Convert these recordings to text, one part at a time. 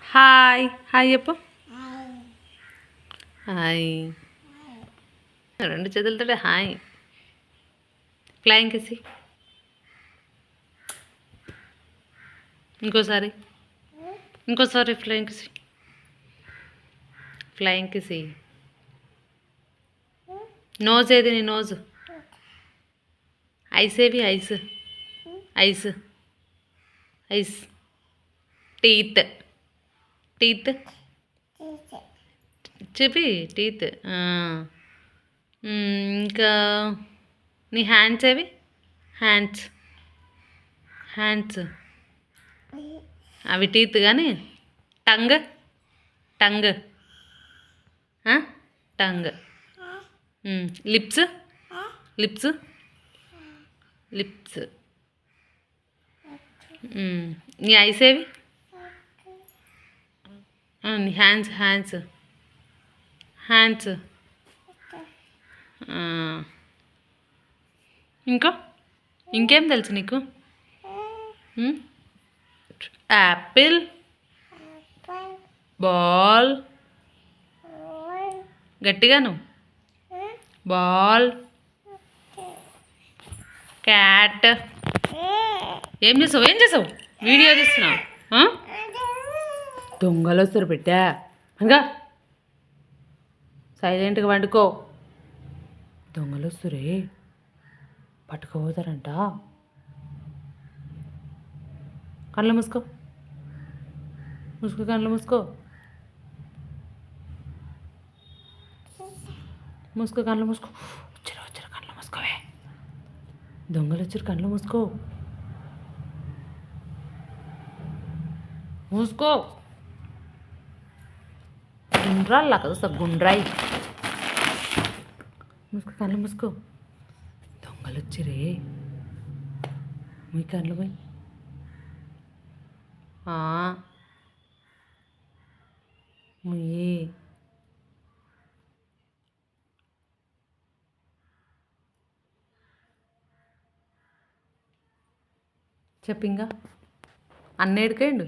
Hi hi చెప్పు. Hi. రెండు చేతులతో హాయ్. Flying kissy. ఇంకోసారి flying kissy. Flying kissy. Nose ఏది నీ నోజు? ఐస్ ఏవి? Eyes eyes eyes. Teeth teeth చెప్పి టీత్. ఇంకా నీ హ్యాండ్స్ ఏవి? హ్యాండ్స్ హ్యాండ్స్ అవి టీత్ కానీ tongue tongue tongue. Lips lips lips. నీ ఐస్ ఏవి? నీ హ్యాండ్స్ హ్యాండ్స్ హ్యాండ్స్. ఇంకా ఇంకేం తెలుసు నీకు? యాపిల్, బాల్, గట్టిగాను, బాల్, క్యాట్. ఏం చేసావు? వీడియో తీస్తున్నావు? దొంగలు వస్తారు పెట్టా ఇంకా సైలెంట్గా వండుకో. దొంగలు వస్తురే పట్టుకోపోతారంట. కళ్ళు మూసుకో కళ్ళు మూసుకో కళ్ళు మూసుకో. వచ్చారు కళ్ళు మూసుకోవే. దొంగలు వచ్చారు కళ్ళు మూసుకో గుండ్రాల్లా కదా సార్ గుండ్రాయి. కళ్ళు మూసుకో. దొంగలు వచ్చిరే మీ కళ్ళు పోయి. ముయ్యి. చెప్పు ఇంకా. అన్నేడికైండు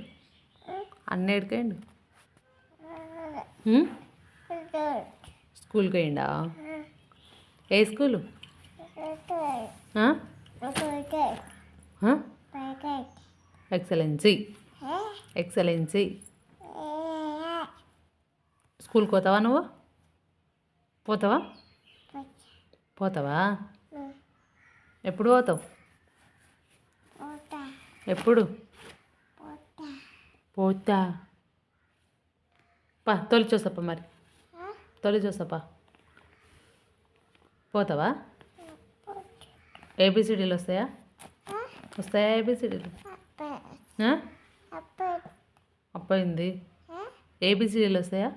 స్కూల్కి పోయిండా? ఏ స్కూలు? ఎక్సలెన్సీ స్కూల్కి పోతావా నువ్వు? పోతావా? ఎప్పుడు పోతావు? ఎప్పుడు పోతా? తొలి చూసప్ప మరి పోతావా? ఏబిసిడీలు వస్తాయా? ఏబిసిడీలు అప్పయింది. ఏబిసిడీలు వస్తాయా?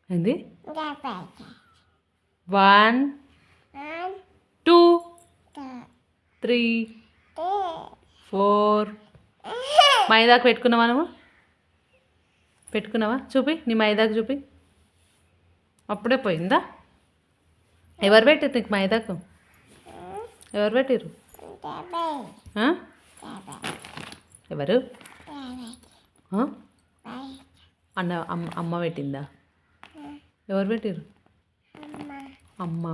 ఏంది? 1 2 3 4. మైదాకు పెట్టుకున్నావా నువ్వు? చూపి నీ మైదాకు చూపి. అప్పుడే పోయిందా? ఎవరు పెట్టారు నీకు మైదాకు? ఎవరు పెట్టారు? ఎవరు? అమ్మ పెట్టిందా? ఎవరు పెట్టారు? అమ్మ.